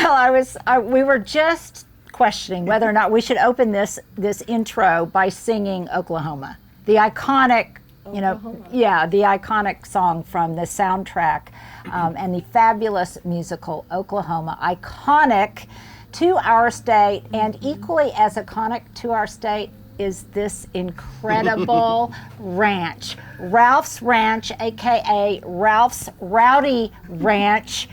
Well, we were just questioning whether or not we should open this intro by singing Oklahoma, the iconic, the iconic song from the soundtrack, and the fabulous musical Oklahoma, iconic to our state, and equally as iconic to our state is this incredible ranch, Ralph's Ranch, aka Ralph's Rowdy Ranch.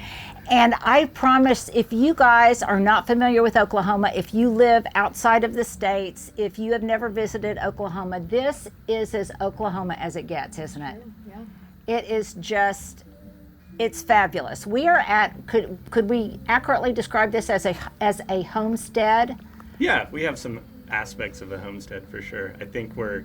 And I promise, if you guys are not familiar with Oklahoma, if you live outside of the states, if you have never visited Oklahoma, this is as Oklahoma as it gets, isn't it? Yeah. It is just, it's fabulous. We are at, could we accurately describe this as a homestead? Yeah, we have some aspects of a homestead for sure. I think we're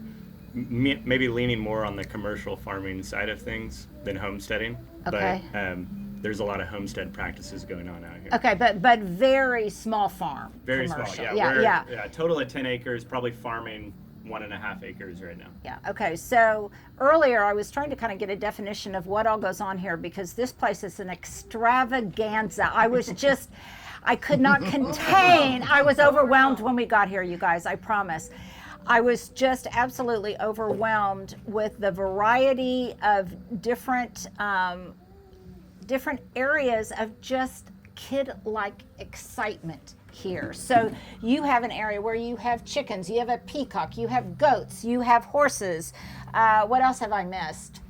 maybe leaning more on the commercial farming side of things than homesteading. Okay. But there's a lot of homestead practices going on out here. Okay, but very small farm. Very commercial. small, Yeah. Yeah, total of 10 acres, probably farming 1.5 acres right now. Yeah, okay, so earlier I was trying to kind of get a definition of what all goes on here, because this place is an extravaganza. I could not contain. I was overwhelmed when we got here, you guys, I promise. I was just absolutely overwhelmed with the variety of different areas of just kid-like excitement here. So you have an area where you have chickens, you have a peacock, you have goats, you have horses. What else have I missed?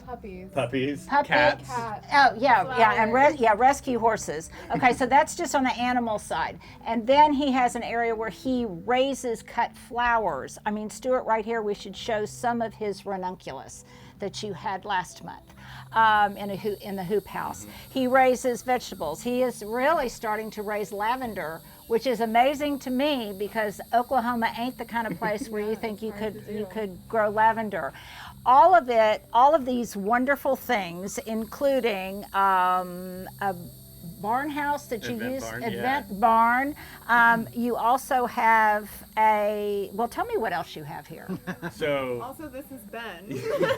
Puppies. Cats. Oh, yeah, and rescue horses. Okay, so that's just on the animal side. And then he has an area where he raises cut flowers. I mean, Stuart, right here, we should show some of his ranunculus that you had last month in the hoop house. He raises vegetables. He is really starting to raise lavender, which is amazing to me because Oklahoma ain't the kind of place where you think you could grow lavender. All of these wonderful things, including a barn house that you use, event barn. You also have tell me what else you have here. So also this is Ben.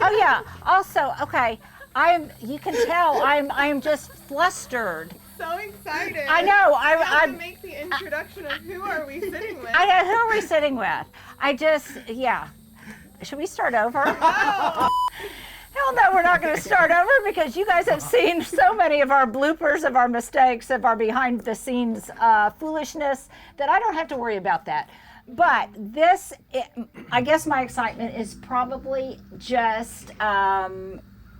Oh yeah, also, okay. You can tell I'm just flustered. So excited. I know. I have to make the introduction of who are we sitting with. I know, who are we sitting with? Should we start over? No. Hell no, we're not going to start over because you guys have seen so many of our bloopers, of our mistakes, of our behind the scenes foolishness that I don't have to worry about that. But I guess my excitement is probably just,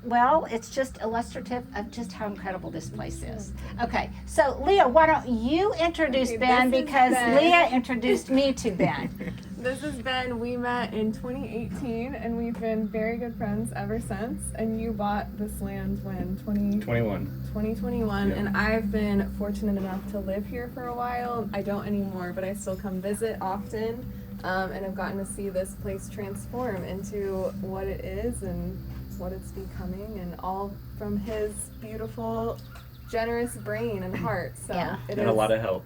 it's just illustrative of just how incredible this place is. Okay, so Leah, why don't you introduce Ben, because Leah introduced me to Ben. This is Ben. We met in 2018 and we've been very good friends ever since. And you bought this land when? 2021. Yep. And I've been fortunate enough to live here for a while. I don't anymore, but I still come visit often. And I've gotten to see this place transform into what it is and what it's becoming, and all from his beautiful, generous brain and heart. So a lot of help.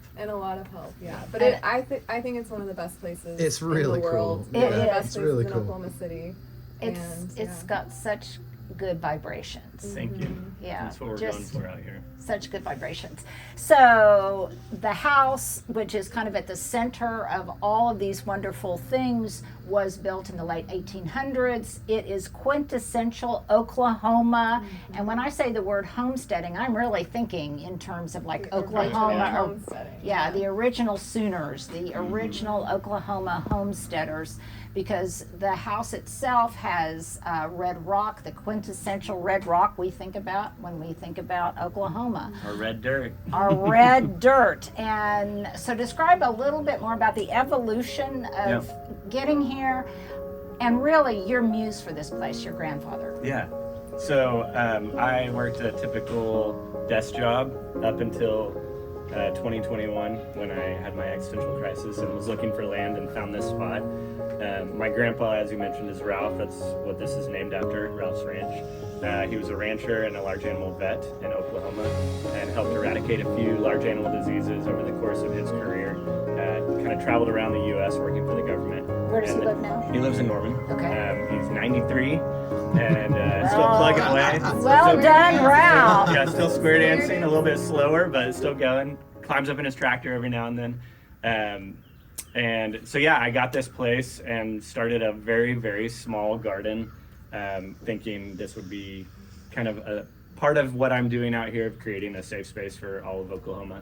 Yeah. But I think it's one of the best places. It's really in the world. cool. One of the best it's places really in cool. Oklahoma City. It's got such good vibrations. Thank you. Yeah, That's what we're going for out here. Such good vibrations. So the house, which is kind of at the center of all of these wonderful things, was built in the late 1800s. It is quintessential Oklahoma. Mm-hmm. And when I say the word homesteading, I'm really thinking in terms of like Oklahoma. The original Sooners, the original Oklahoma homesteaders, because the house itself has red rock, the quintessential red rock we think about when we think about Oklahoma. Our red dirt. Our red dirt. And so describe a little bit more about the evolution of getting here, and really your muse for this place, your grandfather. Yeah. So I worked a typical desk job up until 2021 when I had my existential crisis and was looking for land and found this spot. My grandpa, as you mentioned, is Ralph. That's what this is named after, Ralph's Ranch. He was a rancher and a large animal vet in Oklahoma and helped eradicate a few large animal diseases over the course of his career. Kind of traveled around the U.S. working for the government. Where does he live now? He lives in Norman. Okay. He's 93 and still plugging away. Well Still- done, Ralph. Yeah, still square dancing, a little bit slower, but still going. Climbs up in his tractor every now and then. And so, yeah, I got this place and started a very, very small garden, thinking this would be kind of a part of what I'm doing out here, of creating a safe space for all of Oklahoma.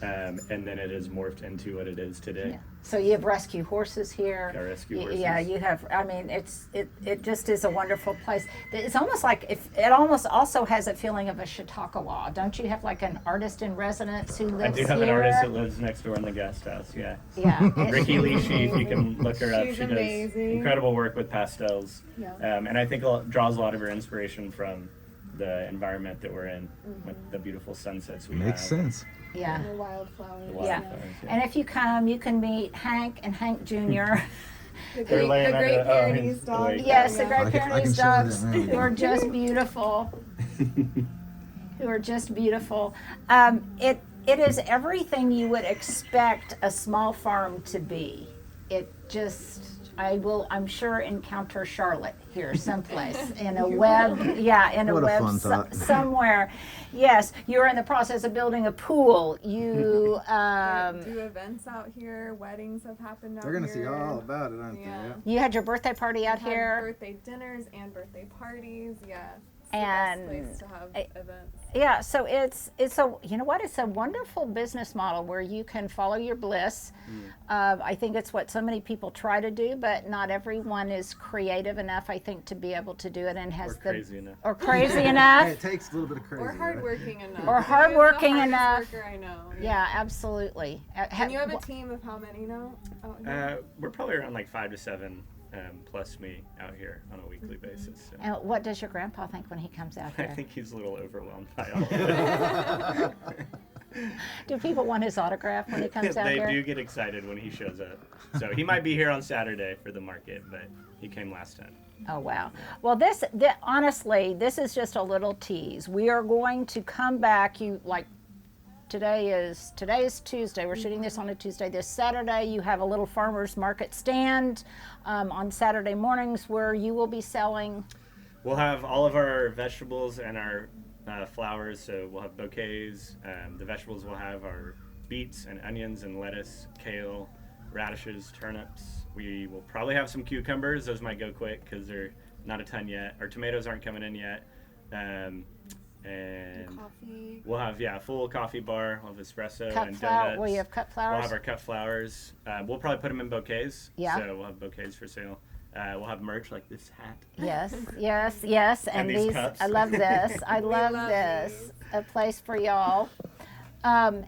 And then it has morphed into what it is today. Yeah. So you have rescue horses here. Got rescue horses. Yeah, you have. I mean, it just is a wonderful place. It's almost like it almost also has a feeling of a Chautauqua. Don't you have like an artist in residence who I lives here? do have an artist that lives next door in the guest house, yeah. Yeah. Ricky Lee Sheaf, you can look her up. She's She does amazing. incredible work with pastels. Yeah. And I think draws a lot of her inspiration from the environment that we're in with the beautiful sunsets we Makes have. sense. Yeah. And the wildflowers. The Yeah. wildflowers, And if you come, you can meet Hank and Hank Jr. The They're Great, laying the under Great the- oh, Pyrenees he's dog. awake. Yes, the Yeah. Great I can Pyrenees show you that dogs now. who are just beautiful. Who are just beautiful. It is everything you would expect a small farm to be. It just, I'm sure, encounter Charlotte here someplace in a web, in What a a web fun thought. somewhere. Yes, you're in the process of building a pool. You, Do events out here. Weddings have happened out They're gonna here. see all about it, aren't Yeah. they? you had your birthday party out Had here. birthday dinners and birthday parties. Yeah. It's the And best place to have events. Yeah, so it's a, you know what, it's a wonderful business model where you can follow your bliss. I think it's what so many people try to do, but not everyone is creative enough, I think, to be able to do it and has Or crazy enough. or crazy Hey, enough. it takes a little bit of crazy. Or right? hardworking enough. Or He is hardworking the hardest enough. Worker I know. Yeah, absolutely. And you have a team of how many now? Out here? We're probably around like 5 to 7 plus me out here on a weekly basis. So. And what does your grandpa think when he comes out I here? think he's a little overwhelmed by all of it. Do people want his autograph when he comes out They here? do get excited when he shows up. So he might be here on Saturday for the market, but he came last time. Oh, wow. Well, honestly, this is just a little tease. We are going to come back. Today is Tuesday. We're shooting this on a Tuesday. This Saturday, you have a little farmer's market stand on Saturday mornings where you will be selling. We'll have all of our vegetables and our flowers. So we'll have bouquets. The vegetables will have our beets and onions and lettuce, kale, radishes, turnips. We will probably have some cucumbers. Those might go quick because they're not a ton yet. Our tomatoes aren't coming in yet. And Coffee. we'll have a full coffee bar. We'll have espresso Cut and flower. donuts. Will you have cut We'll flowers? have our cut flowers. We'll probably put them in bouquets. Yeah. So we'll have bouquets for sale. We'll have merch like this hat. Yes. And these these, cups. I love this. I love love this. these. A place for y'all. And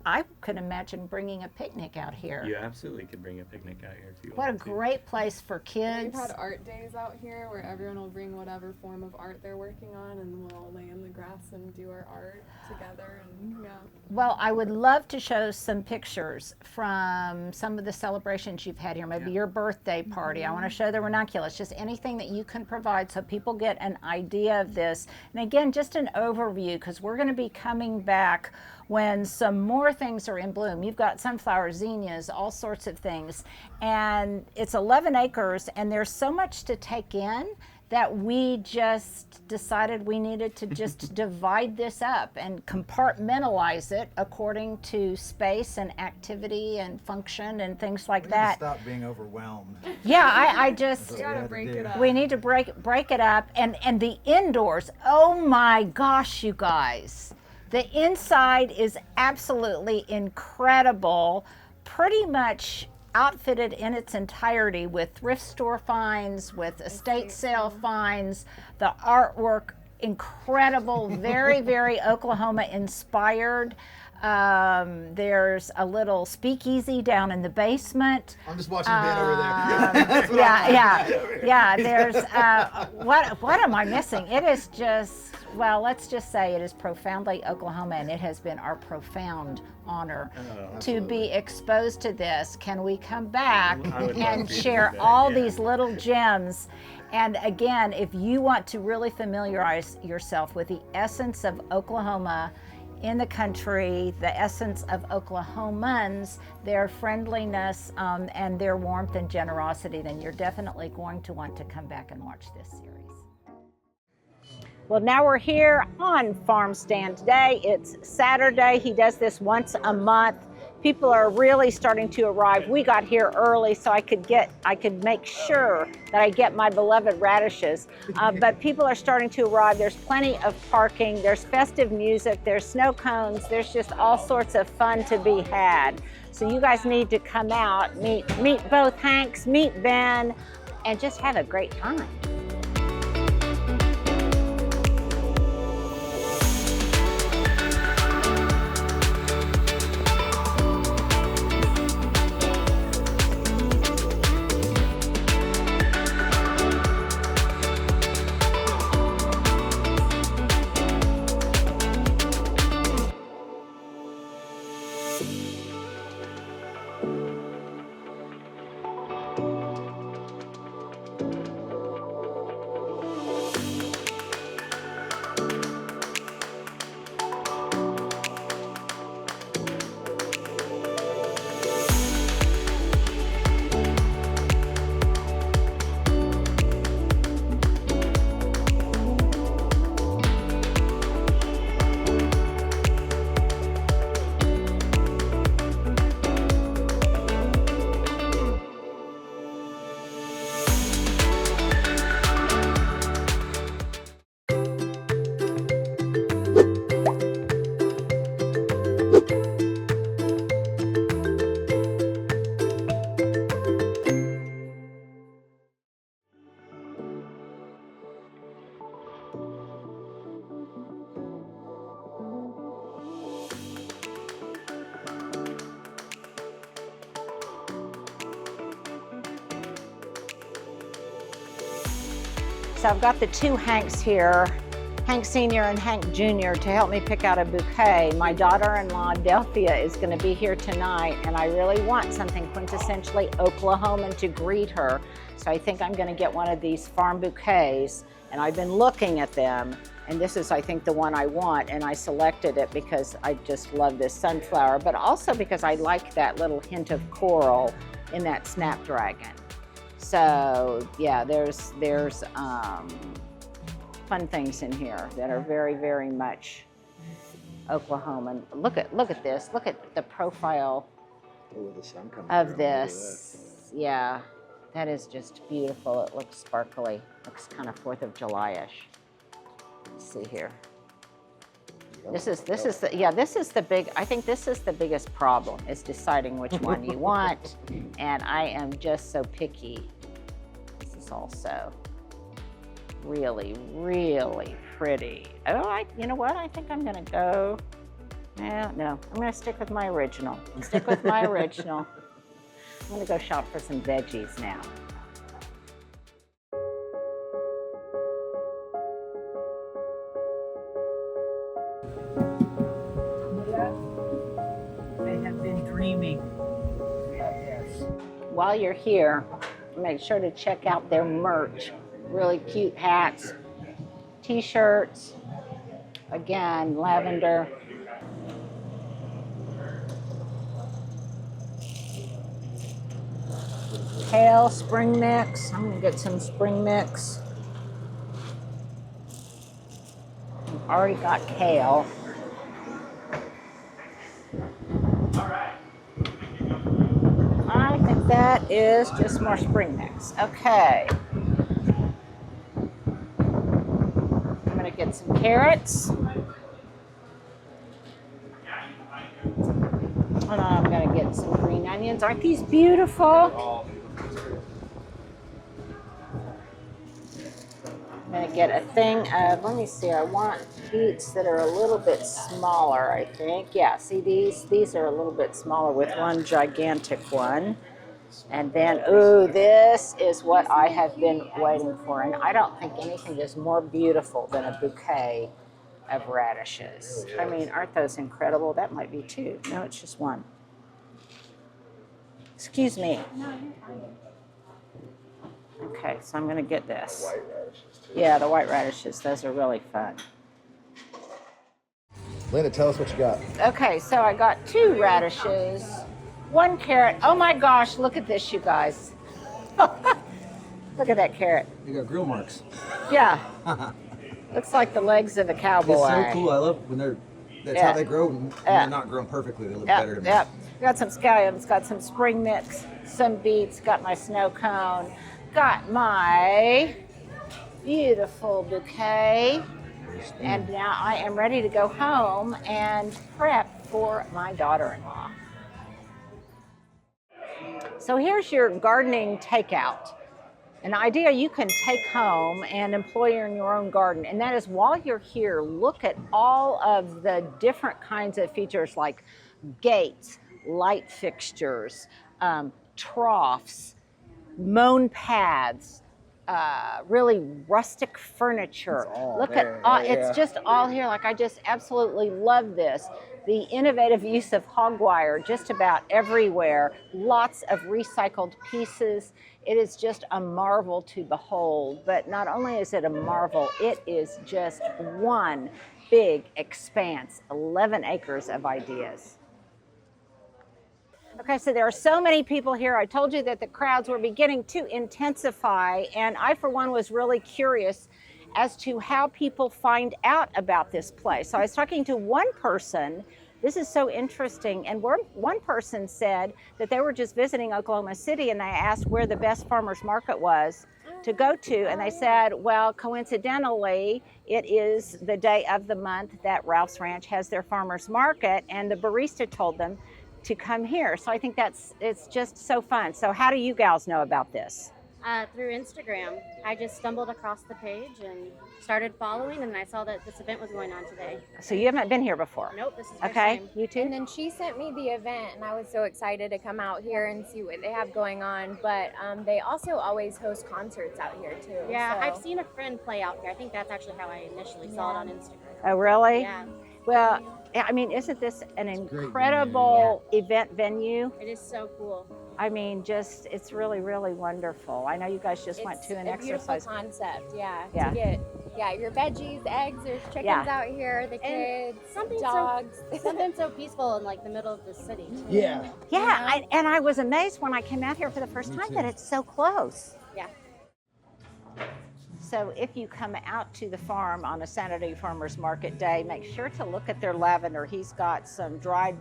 I could imagine bringing a picnic out here. You absolutely could bring a picnic out here if you What a want to. great place for We've kids. had art days out here where everyone will bring whatever form of art they're working on, and we'll lay in the grass and do our art together. And yeah. Well, I would love to show some pictures from some of the celebrations you've had here, maybe your birthday party. I want to show the ranunculus, just anything that you can provide so people get an idea of this. And again, just an overview, because we're going to be coming back when some more things are in bloom. You've got sunflower, zinnias, all sorts of things. And it's 11 acres, and there's so much to take in that we just decided we needed to just divide this up and compartmentalize it according to space and activity and function and things like We that. need to stop being overwhelmed. Yeah, I just, That's You what gotta had to break do. it up. we need to break it up. And the indoors, oh my gosh, you guys. The inside is absolutely incredible, pretty much outfitted in its entirety with thrift store finds, with estate sale finds, the artwork, incredible, very, very Oklahoma inspired. There's a little speakeasy down in the basement. I'm just watching Ben over there. That's what I'm Yeah. There's what am I missing? It is just, well, let's just say it is profoundly Oklahoma, and it has been our profound honor to be exposed to this. Can we come back I would love and for you to share do that, all yeah. these little gems? And again, if you want to really familiarize yourself with the essence of Oklahoma in the country, the essence of Oklahomans, their friendliness and their warmth and generosity, then you're definitely going to want to come back and watch this series. Well, now we're here on Farm Stand today. It's Saturday. He does this once a month. People are really starting to arrive. We got here early so I could make sure that I get my beloved radishes. But people are starting to arrive. There's plenty of parking. There's festive music. There's snow cones. There's just all sorts of fun to be had. So you guys need to come out, meet both Hanks, meet Ben, and just have a great time. So I've got the two Hanks here, Hank Sr. and Hank Jr. to help me pick out a bouquet. My daughter-in-law, Delphia, is going to be here tonight, and I really want something quintessentially Oklahoman to greet her. So I think I'm going to get one of these farm bouquets, and I've been looking at them, and this is, I think, the one I want, and I selected it because I just love this sunflower, but also because I like that little hint of coral in that snapdragon. So yeah, there's fun things in here that are very, very much Oklahoman. Look at this. Look at the profile of this. Yeah, that is just beautiful. It looks sparkly. Looks kind of 4th of July-ish. Let's see here. This is the big, I think this is the biggest problem, is deciding which one you want. And I am just so picky. This is also really, really pretty. Oh, you know what? I think I'm gonna go, no, I'm gonna stick with my original. I'm gonna go shop for some veggies now. While you're here, make sure to check out their merch. Really cute hats, t-shirts, again, lavender. Kale spring mix. I'm gonna get some spring mix. I've already got kale. I think that is just more spring mix. Okay. I'm gonna get some carrots. And I'm gonna get some green onions. Aren't these beautiful? I'm gonna get a thing of, let me see, I want beets that are a little bit smaller, I think. Yeah, see these are a little bit smaller with one gigantic one. And then, ooh, this is what I have been waiting for. And I don't think anything is more beautiful than a bouquet of radishes. I mean, aren't those incredible? That might be two. No, it's just one. Excuse me. Okay, so I'm gonna get this. White radishes too. Yeah, the white radishes, those are really fun. Linda, tell us what you got. Okay, so I got 2 radishes, 1 carrot. Oh my gosh, look at this, you guys. Look at that carrot. You got grill marks. Yeah. Looks like the legs of a cowboy. It's so cool. I love when that's how they grow. When they're not grown perfectly, they look better to me. Yep. Got some scallions, got some spring mix, some beets, got my snow cone, got my beautiful bouquet. And now I am ready to go home and prep for my daughter-in-law. So here's your gardening takeout. An idea you can take home and employ in your own garden. And that is, while you're here, look at all of the different kinds of features like gates, light fixtures, troughs, mown paths, really rustic furniture. Look at all, it's just all here. Like, I just absolutely love this. The innovative use of hog wire just about everywhere. Lots of recycled pieces. It is just a marvel to behold. But not only is it a marvel, it is just one big expanse, 11 acres of ideas. Okay, so there are so many people here. I told you that the crowds were beginning to intensify, and I, for one, was really curious as to how people find out about this place. So I was talking to one person. This is so interesting. And one person said that they were just visiting Oklahoma City, and they asked where the best farmers market was to go to. And they said, well, coincidentally, it is the day of the month that Ralph's Ranch has their farmers market, and the barista told them to come here. So I think it's just so fun. So how do you gals know about this? Through Instagram. I just stumbled across the page and started following, and I saw that this event was going on today. So you haven't been here before? Nope, this is the first Okay, time. you too? And then she sent me the event, and I was so excited to come out here and see what they have going on. But they also always host concerts out here too. Yeah, so. I've seen a friend play out here. I think that's actually how I initially saw it on Instagram. Oh, really? Yeah, Well, I mean, isn't this an incredible event venue? it is so cool. I mean, just, it's really, really wonderful. I know you guys just went to an It's a exercise. beautiful concept, yeah. Yeah. To get your veggies, eggs, there's chickens Yeah. out here, the kids, Something dogs. Something so peaceful in like the middle of the city. Too. Yeah. Yeah, and I was amazed when I came out here for the first time that it's so close. Yeah. So if you come out to the farm on a Saturday farmers market day, make sure to look at their lavender. He's got some dried,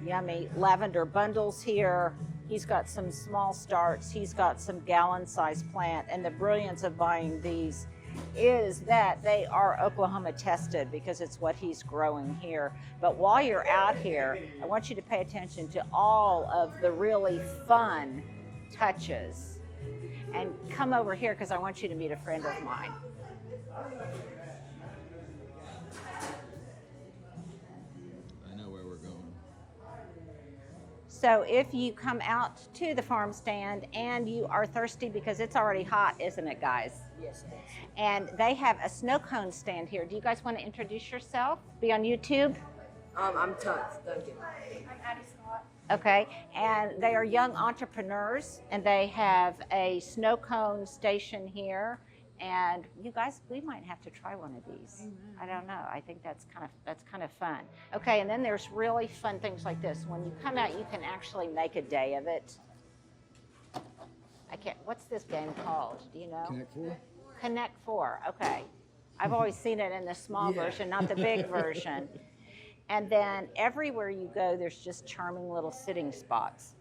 yummy lavender bundles here. He's got some small starts. He's got some gallon-sized plant. And the brilliance of buying these is that they are Oklahoma tested, because it's what he's growing here. But while you're out here, I want you to pay attention to all of the really fun touches. And come over here, because I want you to meet a friend of mine. I know where we're going. So if you come out to the farm stand and you are thirsty, because it's already hot, isn't it, guys? Yes, it is. And they have a snow cone stand here. Do you guys want to introduce yourself? Be on YouTube? I'm Tux Duncan. Okay, and they are young entrepreneurs, and they have a snow cone station here. And you guys, we might have to try one of these. I don't know. I think that's kind of fun. Okay, and then there's really fun things like this. When you come out, you can actually make a day of it. What's this game called? Do you know? Connect 4? Connect 4. Okay. I've always seen it in the small version, not the big version. And then everywhere you go, there's just charming little sitting spots.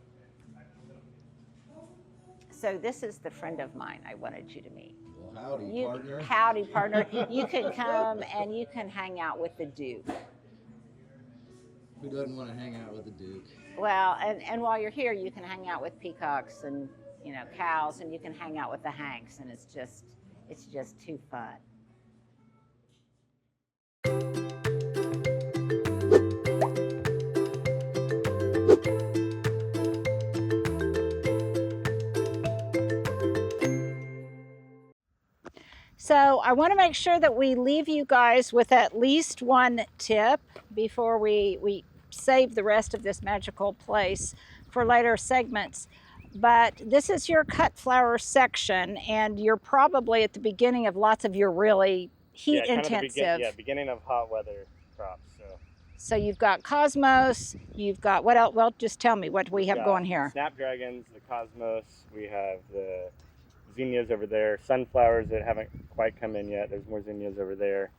So this is the friend of mine I wanted you to meet. Well, howdy, partner. Howdy, partner. You can come and you can hang out with the Duke. Who doesn't want to hang out with the Duke? Well, and while you're here, you can hang out with peacocks and, you know, cows, and you can hang out with the Hanks, and it's just too fun. So I want to make sure that we leave you guys with at least one tip before we save the rest of this magical place for later segments. But this is your cut flower section, and you're probably at the beginning of lots of your really heat intensive. Beginning of hot weather crops. So you've got cosmos, you've got, what else? Well, just tell me what we have going here. Snapdragons, the cosmos, we have the zinnias over there, sunflowers that haven't quite come in yet. There's more zinnias over there.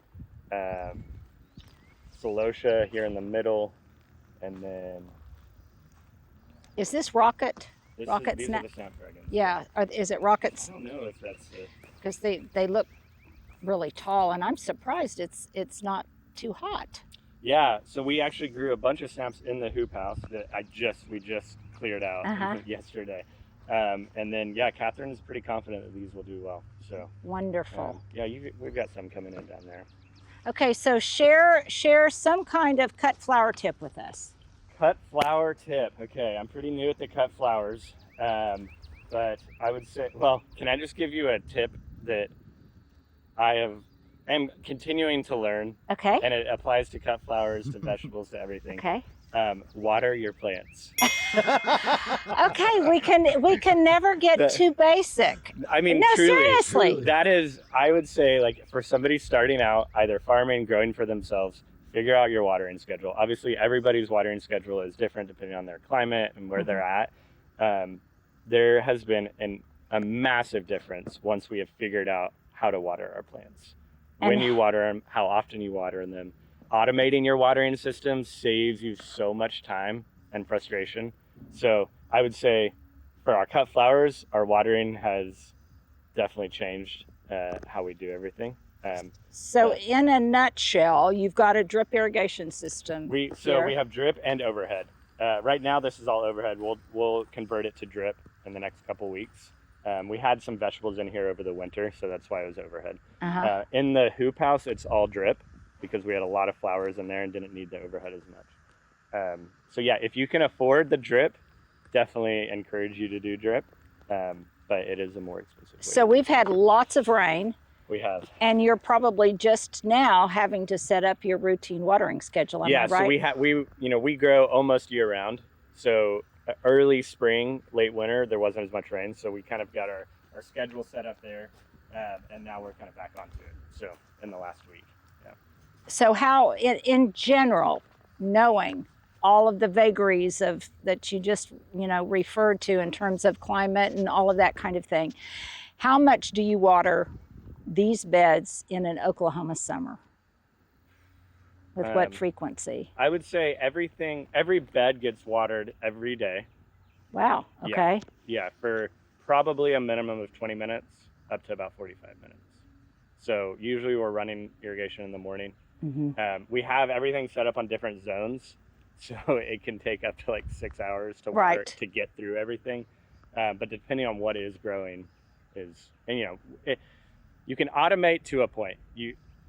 Celosia here in the middle, and then is this rocket? these Snap? are the snapdragons. Yeah, is it rockets? I don't know if that's the... Because they look really tall, and I'm surprised it's not too hot. Yeah, so we actually grew a bunch of snaps in the hoop house that we just cleared out yesterday. And then, yeah, Catherine is pretty confident that these will do well. So wonderful. We've got some coming in down there. Okay, so share some kind of cut flower tip with us. Cut flower tip. Okay, I'm pretty new at the cut flowers, but I would say, well, can I just give you a tip that I am continuing to learn? Okay. And it applies to cut flowers, to vegetables, to everything. Okay. Water your plants. Okay, we can never get too basic. I mean, no, truly, seriously. That is, I would say, like, for somebody starting out, either farming, growing for themselves, figure out your watering schedule. Obviously, everybody's watering schedule is different depending on their climate and where they're at. There has been a massive difference once we have figured out how to water our plants. When you water them, how often you water them. Automating your watering system saves you so much time and frustration. So I would say for our cut flowers, our watering has definitely changed how we do everything. So in a nutshell, you've got a drip irrigation system. We have drip and overhead. Right now, this is all overhead. We'll convert it to drip in the next couple weeks. We had some vegetables in here over the winter, so that's why it was overhead. In the hoop house, it's all drip because we had a lot of flowers in there and didn't need the overhead as much. So yeah, if you can afford the drip, definitely encourage you to do drip, but it is a more expensive way. So we've had lots of rain. We have. And you're probably just now having to set up your routine watering schedule, am I right? So we grow almost year round. So early spring, late winter, there wasn't as much rain, so we kind of got our schedule set up there, and now we're kind of back onto it. So in the last week, yeah. So how, in general, knowing all of the vagaries that you just referred to in terms of climate and all of that kind of thing, how much do you water these beds in an Oklahoma summer? With what frequency? I would say every bed gets watered every day. Wow, okay. Yeah, for probably a minimum of 20 minutes up to about 45 minutes. So usually we're running irrigation in the morning. We have everything set up on different zones, so it can take up to like 6 hours to water to get through everything. But depending on what is growing you can automate to a point.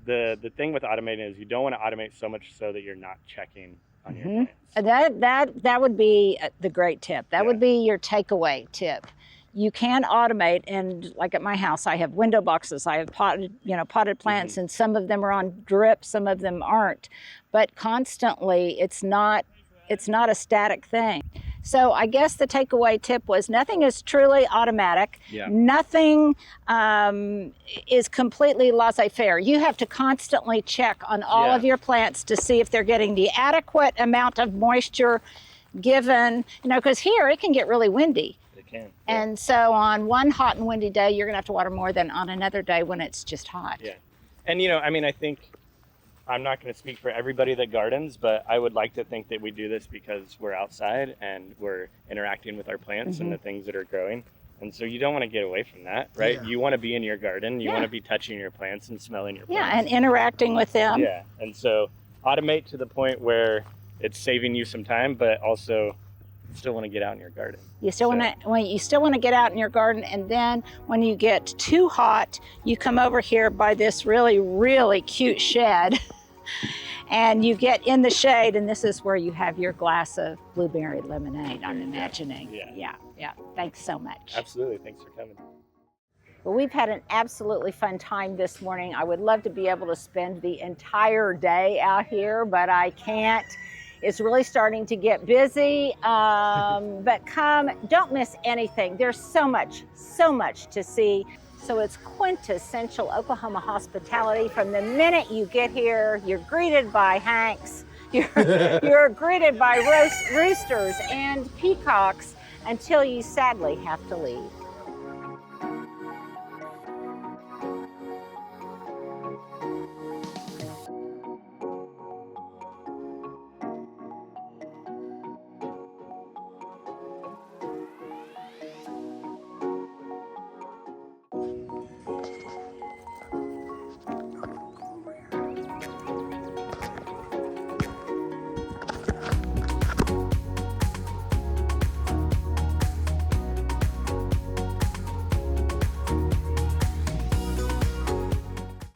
The thing with automating is you don't want to automate so much so that you're not checking on your plants. That would be the great tip. That would be your takeaway tip. You can automate, and like at my house, I have window boxes. I have potted plants, and some of them are on drip, some of them aren't. But constantly, it's not a static thing. So I guess the takeaway tip was nothing is truly automatic. Nothing is completely laissez-faire. You have to constantly check on all of your plants to see if they're getting the adequate amount of moisture given, because here it can get really windy. It can. And so on one hot and windy day, you're gonna have to water more than on another day when it's just hot. Yeah. And I think I'm not going to speak for everybody that gardens, but I would like to think that we do this because we're outside and we're interacting with our plants and the things that are growing. And so you don't want to get away from that, right? Yeah. You want to be in your garden. You want to be touching your plants and smelling your plants. Yeah, and interacting with them. Yeah, and so automate to the point where it's saving you some time, but also you still want to get out in your garden. You still want to get out in your garden, and then when you get too hot, you come over here by this really, really cute shed. And you get in the shade, and this is where you have your glass of blueberry lemonade, I'm imagining. Yeah. Thanks so much. Absolutely. Thanks for coming. Well, we've had an absolutely fun time this morning. I would love to be able to spend the entire day out here, but I can't. It's really starting to get busy, but don't miss anything. There's so much to see. So it's quintessential Oklahoma hospitality. From the minute you get here, you're greeted by Hanks, you're greeted by roosters and peacocks until you sadly have to leave.